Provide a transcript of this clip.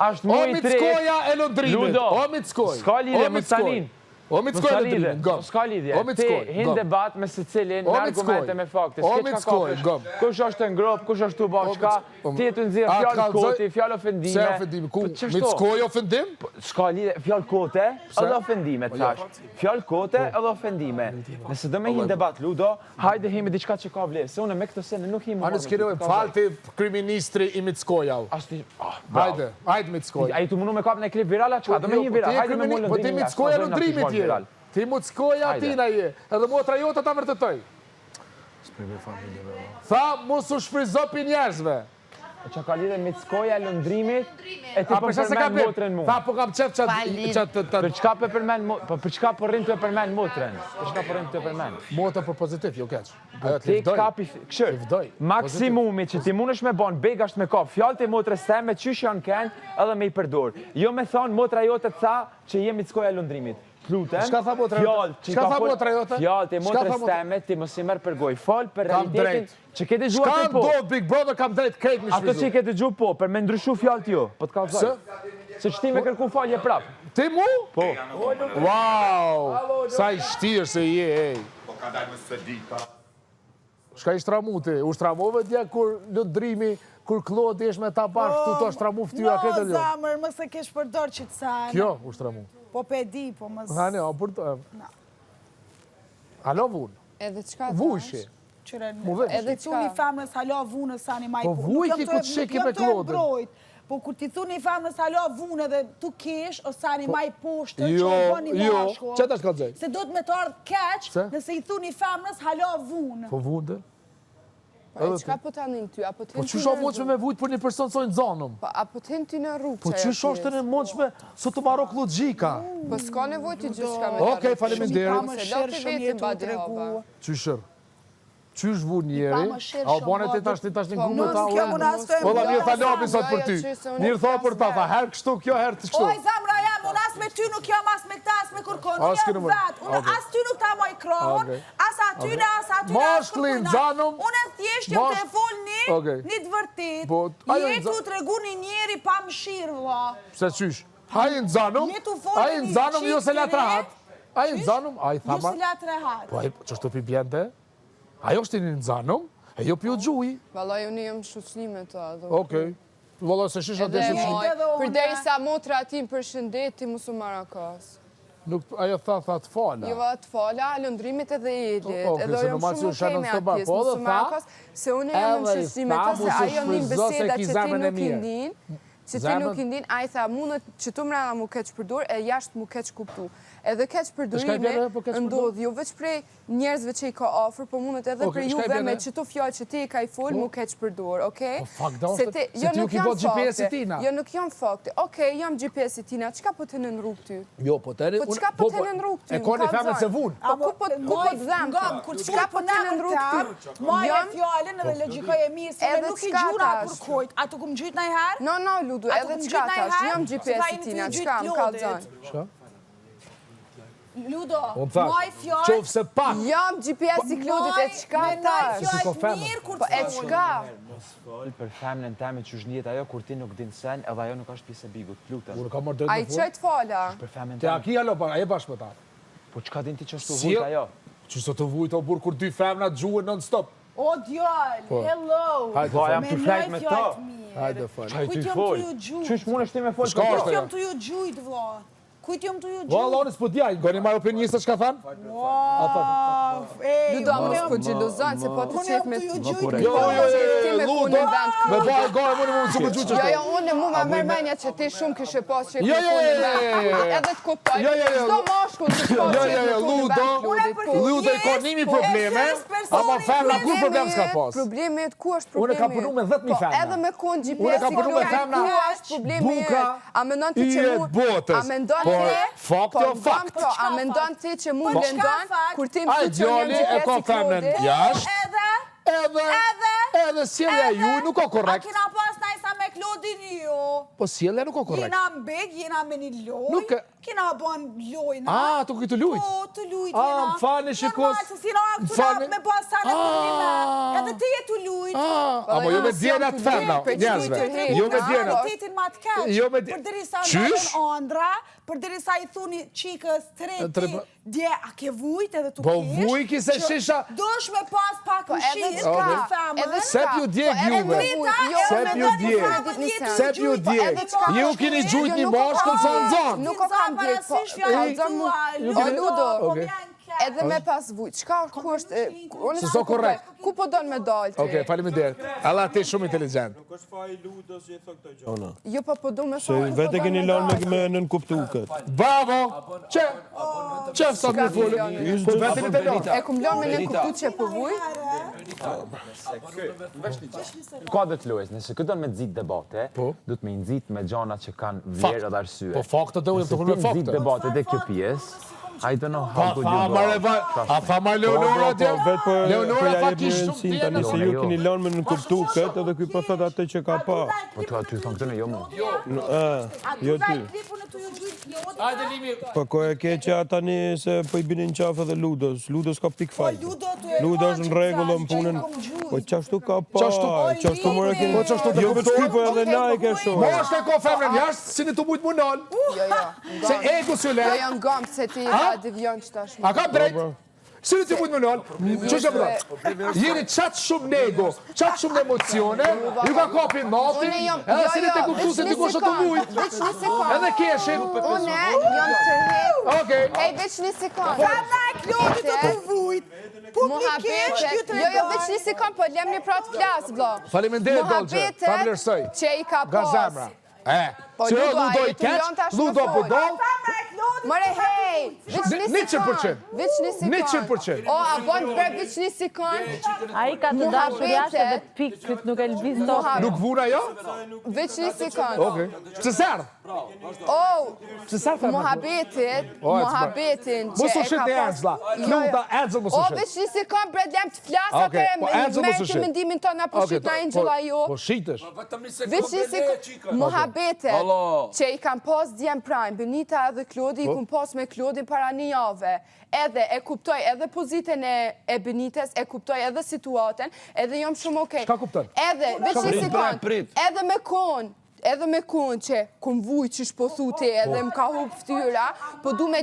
është mu i tre. O Mickoja e lundrimit. O Mickoj. Ska lidhje me Salin. O Mickoj e lundrimit, gëm. Ska lidhje. Ti hin debat me se cilin, me argumente, me fakte. O Mickoj, gëm. Kush është në grop, kush është tu bashka, ti të nëzirë fjallë koti, fjallë ofendime. Se ofendime? Ku? Mickoj ofendim? Ska lidhje, fjallë kote edhe ofendime, thash. Fjallë kote edhe ofendime. Nëse do me hin debat, Ludo, hajde himi diçka që ka vlerë. Se une me këtë sene nuk himi... Anë s'kirojë, falti kriministri i Mickoja. Hajde, hajde Mickoj. A i të munu me kap në klip viral, a qka? Do me hin viral, hajde me mullë Po ti Mickoja lundrimit je. Ti Mickoja atina je. Edhe motra jota ta vërtetoj. Tha, mos u shfrizopi njerëzve. Që ka lidhe Mickoja lundrimit, e ti po përmen motrën mu. Tha, po kam qef qatë... Për çka për përmen motrën? Për çka për rrim të përmen motrën? Për çka për rrim të përmen? Motra për pozitiv, jo keq. Ti kapi... Këshër, maksimumi që ti munësh me bon beg është me kap fjallë të motrës teme, qysh janë kënë edhe me i përdor. Jo me thonë motra jote të tha që je Mickoja lundrimit. Lutem, fjallë të motrës teme, ti mos i merë për goj. Falë për realitetin që ke dëgjuar të po. Shka do, Big Brother, kam drejt krejt mi shvizu. Ato që i ke dëgju po, për me ndryshu fjallë t'jo, po t'ka zoj. Se që ti me kërku falje prapë. Ti mu? Po. Wow, sa i shtirë se je, ej. Po ka dajmë së dita. Shka i shtramu ti? U shtramove dje kur lundrimi, kur Klodi ish me ta bashkë, tu to shtramu ftyra këtë jo, zamër, më se kesh përdor që të sanë. Kjo u shtramu. Po pe di, po më zë... Hane, o përdor. Halo vunë. Edhe qka të Vushi. Edhe tu një famës halo vunë, sa një maj po vujki ku të shiki me Klodin. Po kur ti thu një famës halo vunë edhe tu kesh, o sa një maj poshtë, që e bën një mashko. Jo, që të shkallëzaj? Se do të me të ardhë keq, nëse i thu një famës halo vunë. Po vunë e qka po të anin ty? Po që shë moqme me vujtë për një person sojnë zonëm? Apo të hin ty në rrugë që po që shë është të në moqme së të marok logjika? Po s'ka nevoj të gjithë shka me të rrugë. Okej, faleminderit. Se do të vetë të dregu. Qyshër? Qysh vu njeri? A o bane ti tash një gume ta Kjo më nasë të mirë tha lobi sot për ty. Mirë tha për ta, tha herë kështu, kjo herë të kështu. Oj, zamra jam, unë as me ty nuk jam, as me këta, as me kërkon. Unë jam vetë, unë as ty nuk ta moj krohon, as atyne, as atyne. Mashklin, zanum. Unë e thjesht jam të full një të vërtit. Jetu të regu një njeri pa më shirë, vla. Pse qysh? Hajin zanum, jo se la të rahat. Hajin zanum, a i thama. Jo se la të rahat. Po, që shtu pi bjente? Ajo është një në zanum, e jo pjo gjuhi. Valaj, unë jam shuqnime të adho. Okej. Valaj, se shisha të shuqnime. Për deri sa motra atim për shëndeti, musu marakas. Ajo tha të fala. Jo, të fala, lëndrimit edhe edit. Edhe jam shumë keme atjes, musu marakas, se unë jam në shuqnime të se ajo një beseda që ti nuk indin, që ti nuk indin, a i tha, mundët që tu mrena mu keq përdur, e jashtë mu keq kuptu. Edhe keq përdurime ndodh jo veç prej njerëzve që i ka ofër, po mundet edhe prej juve me qëto fjallë që ti i ka i full mu keq përdur, okej? Po fakt da është, se ti ju ki bo GPS-i tina. Jo, nuk janë fakte. Okej, jam GPS-i tina, qka po të në në rrug ty? Jo, po të Po qka po të në në rrug ty? E ko një femën se vun. Po ku po të dhem? Qka po të në në rrug ty? Maje fjallën edhe logikoj e mirë, se me nuk i gjuna kur kojt. A tu kum gjyt na i herë? No, Ludu, edhe qka tash, jam GPS-i tina, qka më ka të Ludo, maj fjallë... Qovë se pak! Jam GPS-i Klodit, e qka tash? Maj fjallë mirë kur të e qka? Mos folë për femnën teme që është njët ajo kur ti nuk din sen, edhe ajo nuk është pjesë e bigut, lutem. A i qëjtë fala? Për femnën teme. Te aki alo, e bashkë për ta. Po qka din ti që është të vujt ajo? Që së të vujt o burë kur dy femna gjuhën non-stop. O djallë, hello! Po, jam të flajt me to. Hajde, falë. Qaj ty folë? Qysh mund është ti me folë? Kujt jam të ju gjujt, vla? Kujt jam të ju gjujt? Valla, unë s'po djaj, goni marë opinjistë që ka thanë? Ludo, më s'po gjiluzan, se po të qek me... Ludo, me baj gare, më në mund s'po gjujt që shto. Jo, unë mu ma mërmenja që ti shumë këshe pas që e kërkoni vend. Edhe të kuptoj, s'do mashku që s'pas që e kërkoni vend. Ludo, i ka nimi probleme, ama femna kur problem s'ka pas. Problemet, ku është problemi? Unë ka punu me 10.000 femna. Edhe me kon GPS-i ku është problemi jetë. A me ndonë ti që mu... Fakt o fakt. A me ndonë ti që mu lëndon, kur ti më të që një GPS-i Klodit? Edhe sjellja ju nuk o korrekt. A kina pas na isa me Klodin, jo. Po sjellja nuk o korrekt. Jena mbeg, jena me një loj. Kena bon lojna. Tu ki të lujt? Po, të lujt jena. Më falni shikos. Normal, se si na këtu me bo asana të njëme. Edhe ti e të lujt. Amo jo me djena të ferna, njerëzve. Jo me djena. Tetin ma të keq. Për dirisa ndonën andra, për dirisa i thuni qikës treti, dje, a ke vujt edhe tu kesh? Po vujki se shisha... Dosh me pas pak ushis, këtë femën. Sep ju djeg juve. Sep ju djeg. Sep ju djeg. Ju kini gjujt një bashkën sa në zonë. Nuk o kam djeg, po kalzon mu. O Ludo, edhe me pas vujt. Qka ku është... Se so korrekt. Ku po donë me dalë? Oke, faleminderit. Alla ti shumë inteligent. Nuk është faj Ludos që i thë këto gjona. Jo, po do me Se vete keni lanë me nën kuptu këtë. Bravo! Që? Që sot më fullë? Po vete një të lanë. E kum lanë me në kuptu që po vujt? Ka dhe të lojës, nëse këtë me nëzit debate, du të me nëzit me gjana që kanë vjerë edhe arsye. Po faktë të ujëm të hullë me faktë. Se ti nëzit debate dhe kjo pjesë, I don't know how good you go. A tha ma Leonora atje? Leonora tha kishë shumë tjene. Se ju keni lanë me në kuptu këtë edhe kuj për thët atë që ka pa. Po të aty thonë këtë në jo mu. Jo ty. Po ko e ke që ata një se po i binin qafë edhe Ludos. Ludos ka pik fajt. Ludos në regullë në punën. Po qashtu ka pa. Qashtu mërë keni. Jo për shky po edhe na e ke shumë. Ma është e ko femrën jashtë, si në të mujtë munal. Se egu s'ju le. Jo, janë gamë se ti da devion që ta shmu. A kam drejt? Si në të mujtë munal? Që që përda? Jeni qatë shumë nego, qatë shumë emocione, ju ka kapi nati, edhe si në të kuptu se të kosho të mujtë. Veç një sekund. Edhe keshin. Une, jam të rrit. Okej. Ej, veç një sekund. Kana e Klodit të të vujt. Publikisht ju të Jo, veç një sekund, po lem një pratë flasë, blo. Faleminderit, Dolce. Ta vlerësoj. Që i ka Nga pas. zemra. Po Që Ludo, Ludo a i jetu lion keq, tash Ludo me po fol. dol. Mare, hej, veç një 100%. Veç një sekund. 100%. O, a bon bre veç një sekund. A i ka të dashur jashtë edhe pik, këtë nuk e lëviz tokë. Nuk vuna jo? Veç një sekund. Okej. Pse serdh? O, Pse serdh? muhabetin që Mos u e shit ka e pas... Angela. Luda, Angela mos u O, shit. veç një sekund, bre, lem të flasa Okej, kërë po me Angela mos u mërë shit. të mendimin të nga po shit na Angela jo. Po shitesh. Veç një sekund, muhabetet që i kam pas djem prime, Benita edhe Klodi, i kum pas me Klodin para një jave. Edhe e kuptoj edhe pozitën e Benites, e kuptoj edhe situatën, edhe jam shumë okej. Çka kupton? Edhe, veç një sekund, edhe me kon që kum vuj që shpo thuti edhe më ka hup ftyra, po du me